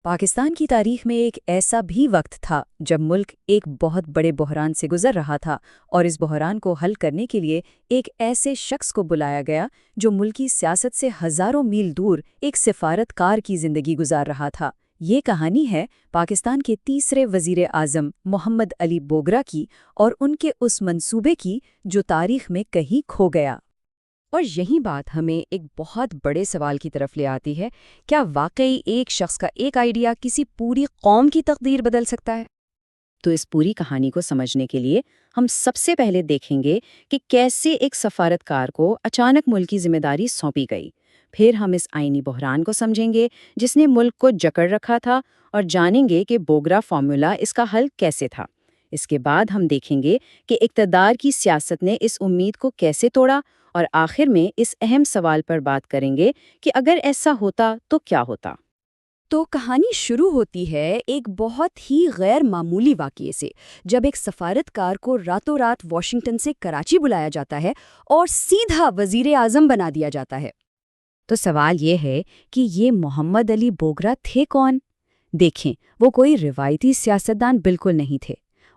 پاکستان کی تاریخ میں ایک ایسا بھی وقت تھا جب ملک ایک بہت بڑے بحران سے گزر رہا تھا اور اس بحران کو حل کرنے کے لیے ایک ایسے شخص کو بلایا گیا جو ملکی سیاست سے ہزاروں میل دور ایک سفارت کار کی زندگی گزار رہا تھا۔ یہ کہانی ہے پاکستان کے تیسرے وزیر اعظم محمد علی بوگرا کی اور ان کے اس منصوبے کی جو تاریخ میں کہیں کھو گیا۔ اور یہی بات ہمیں ایک بہت بڑے سوال کی طرف لے آتی ہے، کیا واقعی ایک شخص کا ایک آئیڈیا کسی پوری قوم کی تقدیر بدل سکتا ہے؟ تو اس پوری کہانی کو سمجھنے کے لیے ہم سب سے پہلے دیکھیں گے کہ کیسے ایک سفارتکار کو اچانک ملک کی ذمہ داری سونپی گئی۔ پھر ہم اس آئینی بحران کو سمجھیں گے جس نے ملک کو جکڑ رکھا تھا اور جانیں گے کہ بوگرا فارمولا اس کا حل کیسے تھا۔ اس کے بعد ہم دیکھیں گے کہ اقتدار کی سیاست نے اس امید کو کیسے توڑا اور آخر میں اس اہم سوال پر بات کریں گے کہ اگر ایسا ہوتا تو کیا ہوتا۔ تو کہانی شروع ہوتی ہے ایک بہت ہی غیر معمولی واقعے سے، جب ایک سفارتکار کو راتوں رات واشنگٹن سے کراچی بلایا جاتا ہے اور سیدھا وزیر اعظم بنا دیا جاتا ہے۔ تو سوال یہ ہے کہ یہ محمد علی بوگرا تھے کون؟ دیکھیں، وہ کوئی روایتی سیاستدان بالکل نہیں تھے۔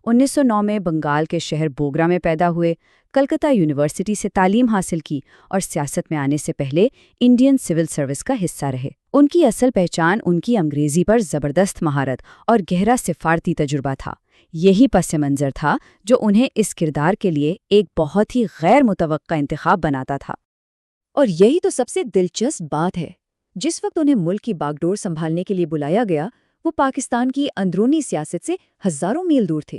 1909 میں بنگال کے شہر بوگرا میں پیدا ہوئے، کلکتہ یونیورسٹی سے تعلیم حاصل کی اور سیاست میں آنے سے پہلے انڈین سول سروس کا حصہ رہے۔ ان کی اصل پہچان ان کی انگریزی پر زبردست مہارت اور گہرا سفارتی تجربہ تھا۔ یہی پس منظر تھا جو انہیں اس کردار کے لیے ایک بہت ہی غیر متوقع انتخاب بناتا تھا۔ اور یہی تو سب سے دلچسپ بات ہے، جس وقت انہیں ملک کی باغ ڈور سنبھالنے کے لیے بلایا گیا، وہ پاکستان کی اندرونی سیاست سے ہزاروں میل دور تھے۔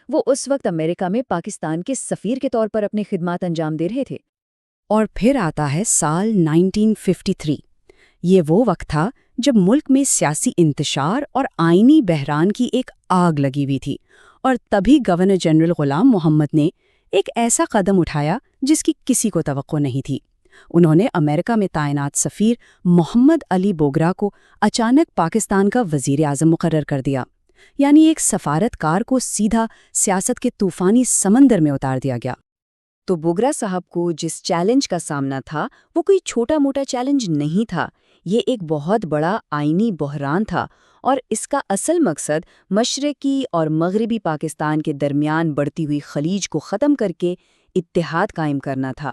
وہ اس وقت امریکہ میں پاکستان کے سفیر کے طور پر اپنی خدمات انجام دے رہے تھے۔ اور پھر آتا ہے سال 1953۔ یہ وہ وقت تھا جب ملک میں سیاسی انتشار اور آئینی بحران کی ایک آگ لگی ہوئی تھی، اور تبھی گورنر جنرل غلام محمد نے ایک ایسا قدم اٹھایا جس کی کسی کو توقع نہیں تھی۔ انہوں نے امریکہ میں تعینات سفیر محمد علی بوگرا کو اچانک پاکستان کا وزیر اعظم مقرر کر دیا، یعنی ایک سفارتکار کو سیدھا سیاست کے طوفانی سمندر میں اتار دیا گیا۔ تو بوگرا صاحب کو جس چیلنج کا سامنا تھا وہ کوئی چھوٹا موٹا چیلنج نہیں تھا، یہ ایک بہت بڑا آئینی بحران تھا، اور اس کا اصل مقصد مشرقی اور مغربی پاکستان کے درمیان بڑھتی ہوئی خلیج کو ختم کر کے اتحاد قائم کرنا تھا۔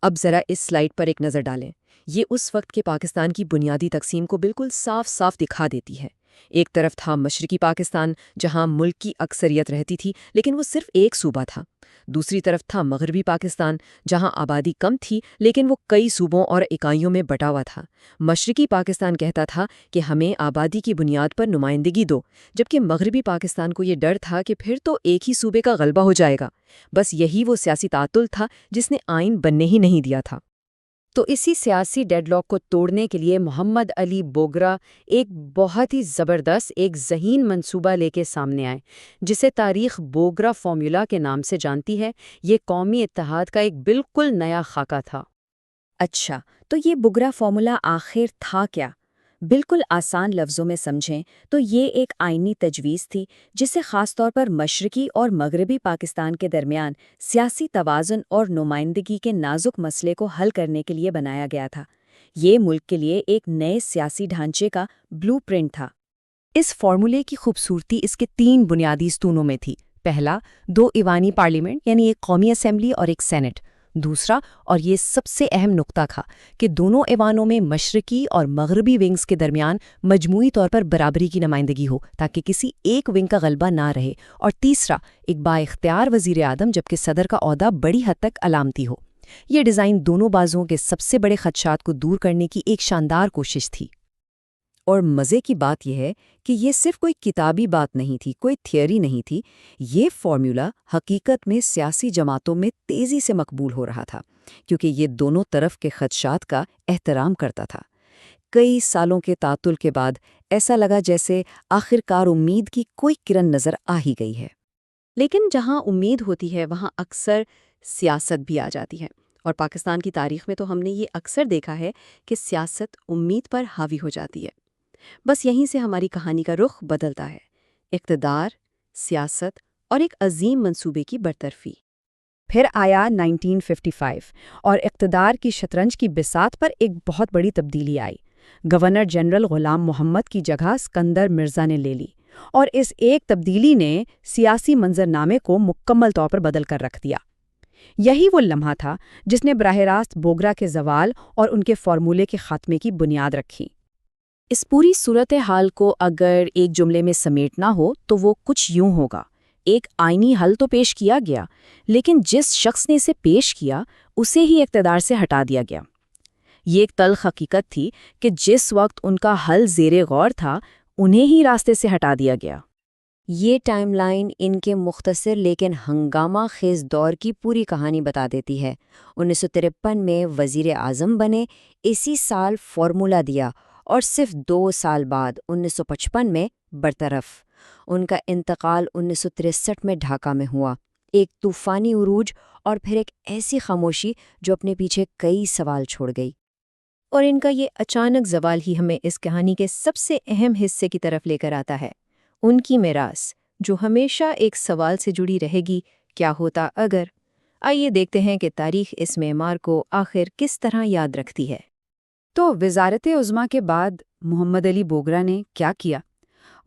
اب ذرا اس سلائیڈ پر ایک نظر ڈالیں۔ یہ اس وقت کے پاکستان کی بنیادی تقسیم کو بالکل صاف صاف دکھا دیتی ہے۔ ایک طرف تھا مشرقی پاکستان، جہاں ملک کی اکثریت رہتی تھی لیکن وہ صرف ایک صوبہ تھا۔ دوسری طرف تھا مغربی پاکستان، جہاں آبادی کم تھی لیکن وہ کئی صوبوں اور اکائیوں میں بٹا ہوا تھا۔ مشرقی پاکستان کہتا تھا کہ ہمیں آبادی کی بنیاد پر نمائندگی دو، جبکہ مغربی پاکستان کو یہ ڈر تھا کہ پھر تو ایک ہی صوبے کا غلبہ ہو جائے گا۔ بس یہی وہ سیاسی تعطل تھا جس نے آئین بننے ہی نہیں دیا تھا۔ تو اسی سیاسی ڈیڈ لاک کو توڑنے کے لیے محمد علی بوگرا ایک بہت ہی زبردست، ایک ذہین منصوبہ لے کے سامنے آئے، جسے تاریخ بوگرا فارمولا کے نام سے جانتی ہے۔ یہ قومی اتحاد کا ایک بالکل نیا خاکہ تھا۔ اچھا، تو یہ بوگرا فارمولا آخر تھا کیا؟ بالکل آسان لفظوں میں سمجھیں تو یہ ایک آئینی تجویز تھی جسے خاص طور پر مشرقی اور مغربی پاکستان کے درمیان سیاسی توازن اور نمائندگی کے نازک مسئلے کو حل کرنے کے لیے بنایا گیا تھا۔ یہ ملک کے لیے ایک نئے سیاسی ڈھانچے کا بلو پرنٹ تھا۔ اس فارمولے کی خوبصورتی اس کے 3 بنیادی ستونوں میں تھی۔ پہلا، 2 ایوانی پارلیمنٹ، یعنی ایک قومی اسمبلی اور ایک سینٹ۔ دوسرا، اور یہ سب سے اہم نقطہ تھا، کہ دونوں ایوانوں میں مشرقی اور مغربی ونگز کے درمیان مجموعی طور پر برابری کی نمائندگی ہو تاکہ کسی ایک ونگ کا غلبہ نہ رہے۔ اور تیسرا، ایک بااختیار وزیر اعظم جبکہ صدر کا عہدہ بڑی حد تک علامتی ہو۔ یہ ڈیزائن دونوں بازوؤں کے سب سے بڑے خدشات کو دور کرنے کی ایک شاندار کوشش تھی۔ اور مزے کی بات یہ ہے کہ یہ صرف کوئی کتابی بات نہیں تھی، کوئی تھیوری نہیں تھی۔ یہ فارمولا حقیقت میں سیاسی جماعتوں میں تیزی سے مقبول ہو رہا تھا، کیونکہ یہ دونوں طرف کے خدشات کا احترام کرتا تھا۔ کئی سالوں کے تعطل کے بعد ایسا لگا جیسے آخرکار امید کی کوئی کرن نظر آ ہی گئی ہے۔ لیکن جہاں امید ہوتی ہے وہاں اکثر سیاست بھی آ جاتی ہے، اور پاکستان کی تاریخ میں تو ہم نے یہ اکثر دیکھا ہے کہ سیاست امید پر حاوی ہو جاتی ہے۔ بس یہیں سے ہماری کہانی کا رخ بدلتا ہے، اقتدار، سیاست اور ایک عظیم منصوبے کی برطرفی۔ پھر آیا 1955 اور اقتدار کی شطرنج کی بساط پر ایک بہت بڑی تبدیلی آئی۔ گورنر جنرل غلام محمد کی جگہ اسکندر مرزا نے لے لی، اور اس ایک تبدیلی نے سیاسی منظرنامے کو مکمل طور پر بدل کر رکھ دیا۔ یہی وہ لمحہ تھا جس نے براہ راست بوگرا کے زوال اور ان کے فارمولے کے خاتمے کی بنیاد رکھی۔ اس پوری صورتحال کو اگر ایک جملے میں سمیٹنا ہو تو وہ کچھ یوں ہوگا: ایک آئینی حل تو پیش کیا گیا، لیکن جس شخص نے اسے پیش کیا اسے ہی اقتدار سے ہٹا دیا گیا۔ یہ ایک تلخ حقیقت تھی کہ جس وقت ان کا حل زیر غور تھا، انہیں ہی راستے سے ہٹا دیا گیا۔ یہ ٹائم لائن ان کے مختصر لیکن ہنگامہ خیز دور کی پوری کہانی بتا دیتی ہے۔ 1953 میں وزیر اعظم بنے، اسی سال فارمولہ دیا، اور صرف 2 سال بعد 1955 میں برطرف۔ ان کا انتقال 1963 میں ڈھاکہ میں ہوا، ایک طوفانی عروج اور پھر ایک ایسی خاموشی جو اپنے پیچھے کئی سوال چھوڑ گئی۔ اور ان کا یہ اچانک زوال ہی ہمیں اس کہانی کے سب سے اہم حصے کی طرف لے کر آتا ہے، ان کی میراث، جو ہمیشہ ایک سوال سے جڑی رہے گی: کیا ہوتا اگر؟ آئیے دیکھتے ہیں کہ تاریخ اس معمار کو آخر کس طرح یاد رکھتی ہے۔ تو وزارت عظمیٰ کے بعد محمد علی بوگرا نے کیا کیا؟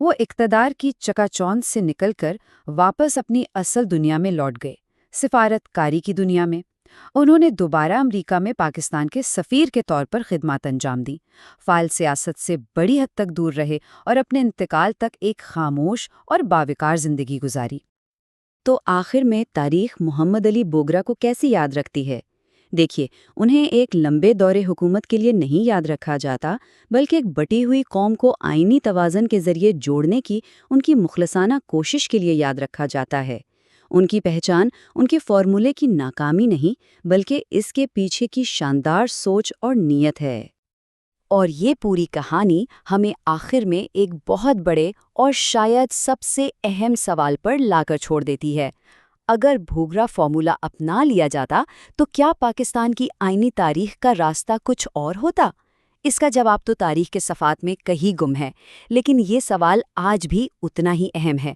وہ اقتدار کی چکا چوند سے نکل کر واپس اپنی اصل دنیا میں لوٹ گئے، سفارت کاری کی دنیا میں۔ انہوں نے دوبارہ امریکہ میں پاکستان کے سفیر کے طور پر خدمات انجام دیں، فعال سیاست سے بڑی حد تک دور رہے اور اپنے انتقال تک ایک خاموش اور باوقار زندگی گزاری۔ تو آخر میں تاریخ محمد علی بوگرا کو کیسے یاد رکھتی ہے؟ دیکھیے، انہیں ایک لمبے دور حکومت کے لیے نہیں یاد رکھا جاتا، بلکہ ایک بٹی ہوئی قوم کو آئینی توازن کے ذریعے جوڑنے کی ان کی مخلصانہ کوشش کے لیے یاد رکھا جاتا ہے۔ ان کی پہچان ان کے فارمولے کی ناکامی نہیں، بلکہ اس کے پیچھے کی شاندار سوچ اور نیت ہے۔ اور یہ پوری کہانی ہمیں آخر میں ایک بہت بڑے اور شاید سب سے اہم سوال پر لا کر چھوڑ دیتی ہے: اگر بوگرا فارمولہ اپنا لیا جاتا تو کیا پاکستان کی آئینی تاریخ کا راستہ کچھ اور ہوتا؟ اس کا جواب تو تاریخ کے صفحات میں کہیں گم ہے، لیکن یہ سوال آج بھی اتنا ہی اہم ہے۔